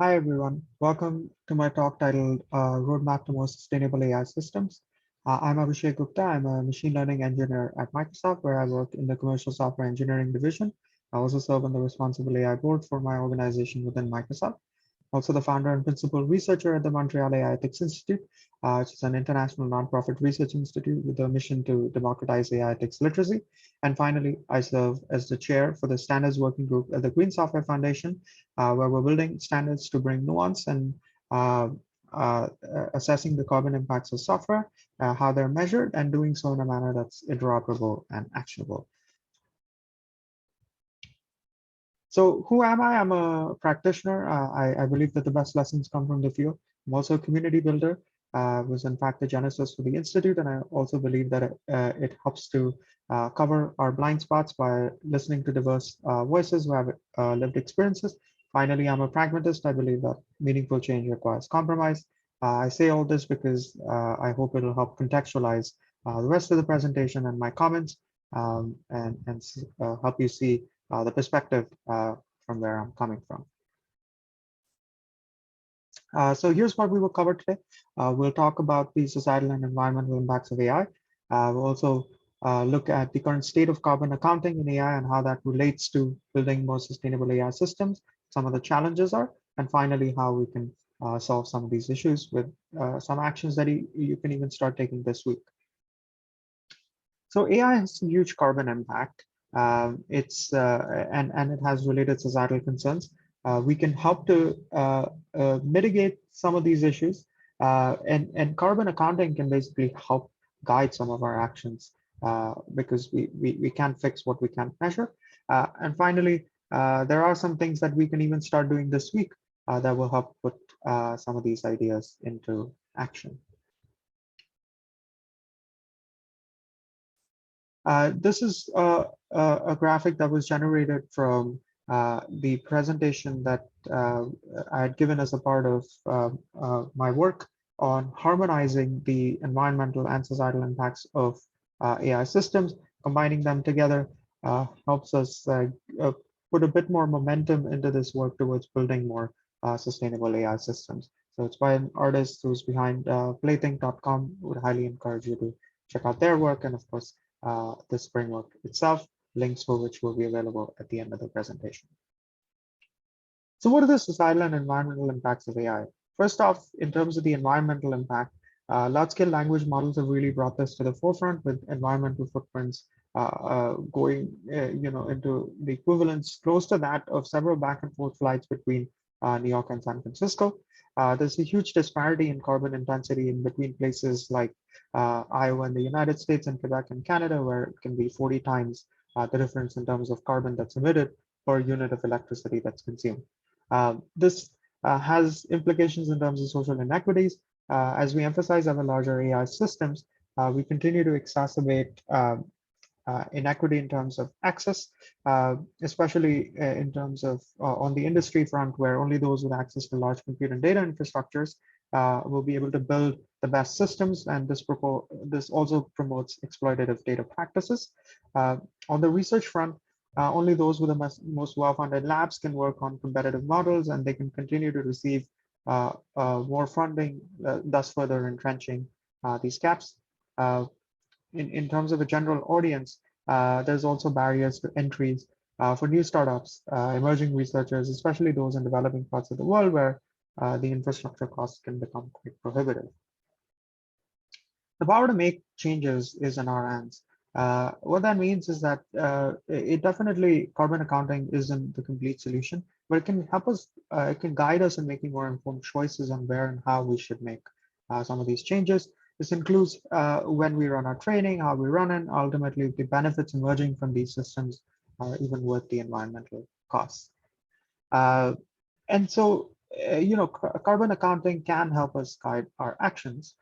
Hi, everyone. Welcome to my talk titled Roadmap to More Sustainable AI Systems. I'm Abhishek Gupta. I'm a machine learning engineer at Microsoft, where I work in the commercial software engineering division. I also serve on the responsible AI board for my organization within Microsoft. Also the founder and principal researcher at the Montreal AI Ethics Institute, which is an international nonprofit research institute with a mission to democratize AI ethics literacy. And finally, I serve as the chair for the standards working group at the Green Software Foundation, where we're building standards to bring nuance and uh, assessing the carbon impacts of software, how they're measured, and doing so in a manner that's interoperable and actionable. So who am I? I'm a practitioner. I believe that the best lessons come from the field. I'm also a community builder. Was in fact the genesis for the Institute, and I also believe that it helps to cover our blind spots by listening to diverse voices who have lived experiences. Finally, I'm a pragmatist. I believe that meaningful change requires compromise. I say all this because I hope it'll help contextualize the rest of the presentation and my comments, and help you see the perspective from where I'm coming from. So here's what we will cover today. We'll talk about the societal and environmental impacts of AI. We'll also look at the current state of carbon accounting in AI and how that relates to building more sustainable AI systems, some of the challenges are, and finally, how we can solve some of these issues with some actions that you can even start taking this week. So AI has a huge carbon impact. And it has related societal concerns. We can help to mitigate some of these issues, and carbon accounting can basically help guide some of our actions because we can't fix what we can't measure. And finally, there are some things that we can even start doing this week that will help put some of these ideas into action. This is a graphic that was generated from the presentation that I had given as a part of my work on harmonizing the environmental and societal impacts of AI systems. Combining them together helps us put a bit more momentum into this work towards building more sustainable AI systems. So it's by an artist who's behind plaything.com. Would highly encourage you to check out their work, and of course, this framework itself, links for which will be available at the end of the presentation. So what are the societal and environmental impacts of AI? First off, in terms of the environmental impact, large-scale language models have really brought this to the forefront with environmental footprints going into the equivalence close to that of several back and forth flights between New York and San Francisco. There's a huge disparity in carbon intensity in between places like Iowa in the United States and Quebec in Canada, where it can be 40 times the difference in terms of carbon that's emitted per unit of electricity that's consumed. This has implications in terms of social inequities. As we emphasize our larger AI systems, we continue to exacerbate inequity in terms of access, especially in terms of on the industry front, where only those with access to large compute and data infrastructures will be able to build the best systems, and this also promotes exploitative data practices. On the research front, only those with the most well-funded labs can work on competitive models, and they can continue to receive more funding, thus further entrenching these gaps. In terms of a general audience, there's also barriers to entries for new startups, emerging researchers, especially those in developing parts of the world where the infrastructure costs can become quite prohibitive. The power to make changes is in our hands. What that means is that it definitely, carbon accounting isn't the complete solution, but it can help us, it can guide us in making more informed choices on where and how we should make some of these changes. This includes when we run our training, how we run it, ultimately the benefits emerging from these systems are even worth the environmental costs. And so, carbon accounting can help us guide our actions.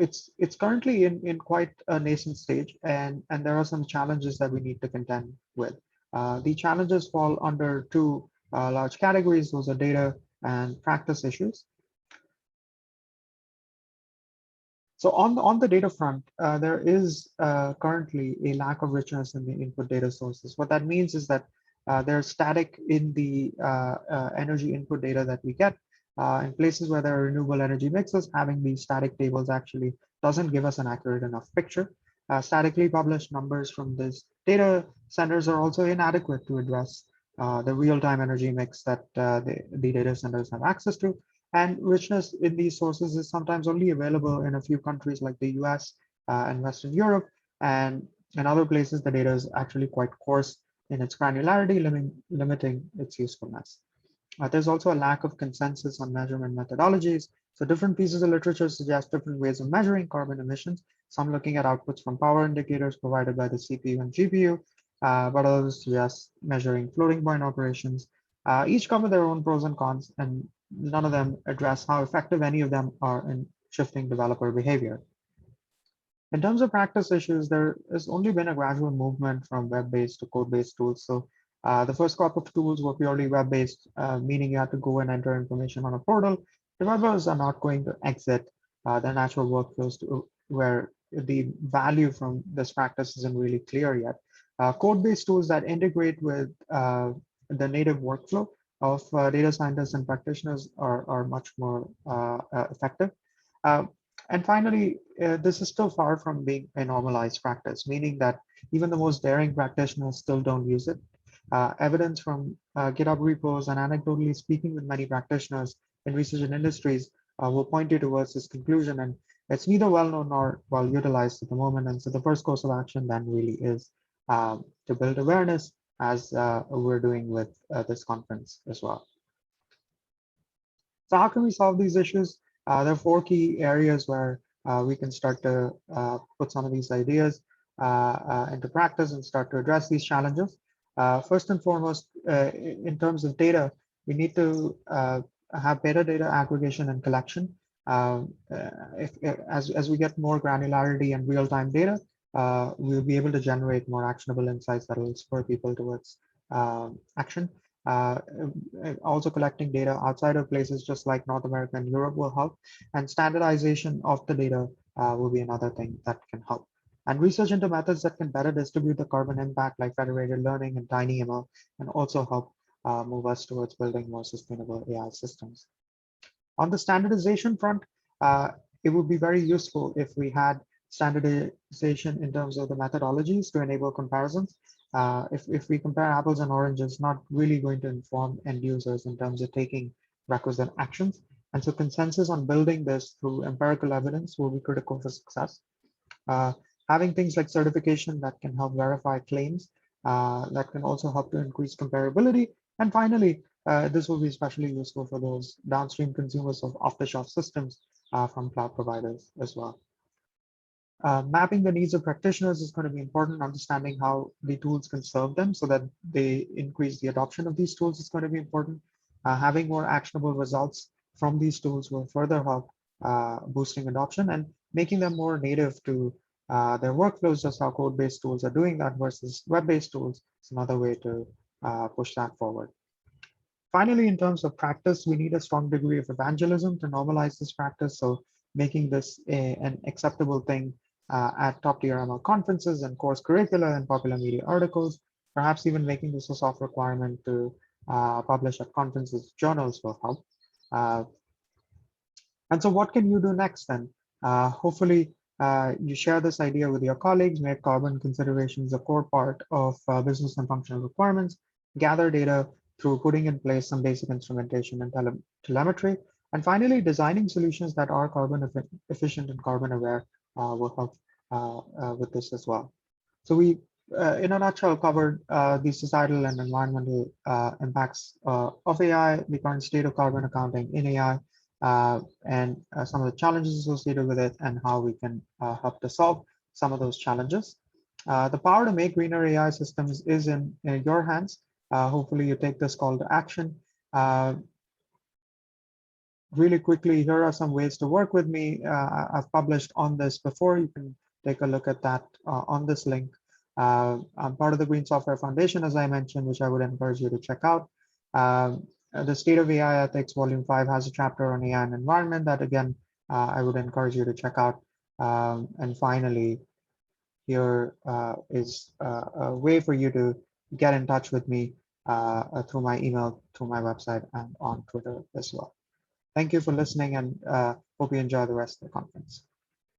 It's currently in quite a nascent stage, and there are some challenges that we need to contend with. The challenges fall under two large categories. Those are data and practice issues. So on the data front, there is currently a lack of richness in the input data sources. What that means is that they're static in the energy input data that we get. In places where there are renewable energy mixes, having these static tables actually doesn't give us an accurate enough picture. Statically published numbers from these data centers are also inadequate to address the real-time energy mix that the data centers have access to. And richness in these sources is sometimes only available in a few countries like the US and Western Europe. And in other places, the data is actually quite coarse in its granularity, limiting its usefulness. There's also a lack of consensus on measurement methodologies. So different pieces of literature suggest different ways of measuring carbon emissions, some looking at outputs from power indicators provided by the CPU and GPU, but others suggest measuring floating point operations. Each cover their own pros and cons, and none of them address how effective any of them are in shifting developer behavior. In terms of practice issues, there has only been a gradual movement from web-based to code-based tools. So the first crop of tools were purely web-based, meaning you had to go and enter information on a portal. Developers are not going to exit their natural workflows to where the value from this practice isn't really clear yet. Code-based tools that integrate with the native workflow of data scientists and practitioners are much more effective. Uh, and finally, this is still far from being a normalized practice, meaning that even the most daring practitioners still don't use it. Evidence from GitHub repos and anecdotally speaking with many practitioners in research and industries will point you towards this conclusion. And it's neither well known nor well utilized at the moment. And so the first course of action then really is to build awareness, as we're doing with this conference as well. So how can we solve these issues? There are four key areas where we can start to put some of these ideas into practice and start to address these challenges. First and foremost, in terms of data, we need to have better data aggregation and collection. As we get more granularity and real-time data, we'll be able to generate more actionable insights that will spur people towards action. Also collecting data outside of places just like North America and Europe will help. And standardization of the data will be another thing that can help. And research into methods that can better distribute the carbon impact like federated learning and TinyML can also help move us towards building more sustainable AI systems. On the standardization front, it would be very useful if we had standardization in terms of the methodologies to enable comparisons. If we compare apples and oranges, not really going to inform end users in terms of taking requisite actions. And so consensus on building this through empirical evidence will be critical for success. Having things like certification that can help verify claims, that can also help to increase comparability. And finally, this will be especially useful for those downstream consumers of off-the-shelf systems from cloud providers as well. Mapping the needs of practitioners is going to be important. Understanding how the tools can serve them so that they increase the adoption of these tools is going to be important. Having more actionable results from these tools will further help boosting adoption and making them more native to their workflows, just how code-based tools are doing that versus web-based tools. It's another way to push that forward. Finally, in terms of practice, we need a strong degree of evangelism to normalize this practice. So making this an acceptable thing at top tier ML conferences and course curricula and popular media articles, perhaps even making this a soft requirement to publish at conferences, journals will help. And so what can you do next then? Hopefully, you share this idea with your colleagues, make carbon considerations a core part of business and functional requirements, gather data through putting in place some basic instrumentation and telemetry. And finally, designing solutions that are carbon efficient and carbon aware will help with this as well. So we, in a nutshell, covered the societal and environmental impacts of AI, the current state of carbon accounting in AI, and some of the challenges associated with it and how we can help to solve some of those challenges. The power to make greener AI systems is in your hands. Hopefully you take this call to action. Really quickly, here are some ways to work with me. I've published on this before. You can take a look at that on this link. I'm part of the Green Software Foundation, as I mentioned, which I would encourage you to check out. The State of AI Ethics, Volume 5 has a chapter on AI and environment that, again, I would encourage you to check out. And finally, here is a way for you to get in touch with me through my email, through my website, and on Twitter as well. Thank you for listening, and hope you enjoy the rest of the conference.